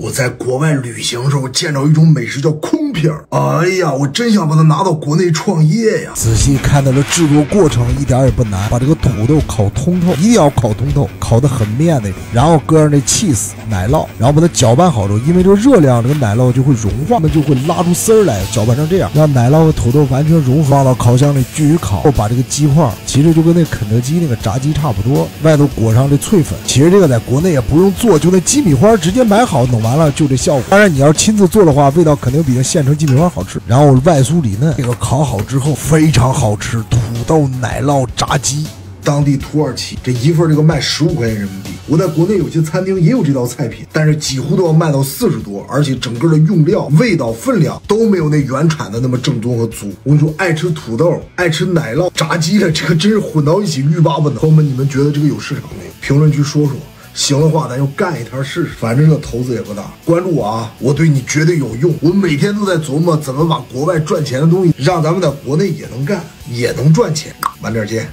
我在国外旅行的时候见着一种美食叫空皮儿，哎呀，我真想把它拿到国内创业呀！仔细看它的制作过程一点也不难，把这个土豆烤通透，一定要烤通透，烤得很面那种，然后搁上这cheese奶酪，然后把它搅拌好之后，因为这个热量，这个奶酪就会融化，那就会拉出丝儿来，搅拌成这样，让奶酪和土豆完全融化，放到烤箱里继续烤，把这个鸡块其实就跟那肯德基那个炸鸡差不多，外头裹上这脆粉。其实这个在国内也不用做，就那鸡米花直接买好弄完了就这效果。当然你要亲自做的话，味道肯定比那现成鸡米花好吃。然后外酥里嫩，这个烤好之后非常好吃，土豆奶酪炸鸡。当地土耳其这一份这个卖15块钱人民币，我在国内有些餐厅也有这道菜品，但是几乎都要卖到40多，而且整个的用料、味道、分量都没有那原产的那么正宗和足。我跟你说，爱吃土豆、爱吃奶酪、炸鸡的，这个真是混到一起欲罢不能。朋友们，你们觉得这个有市场没有？评论区说说。行的话，咱就干一摊试试，反正这个投资也不大。关注我啊，我对你绝对有用。我每天都在琢磨怎么把国外赚钱的东西，让咱们在国内也能干，也能赚钱。晚点见。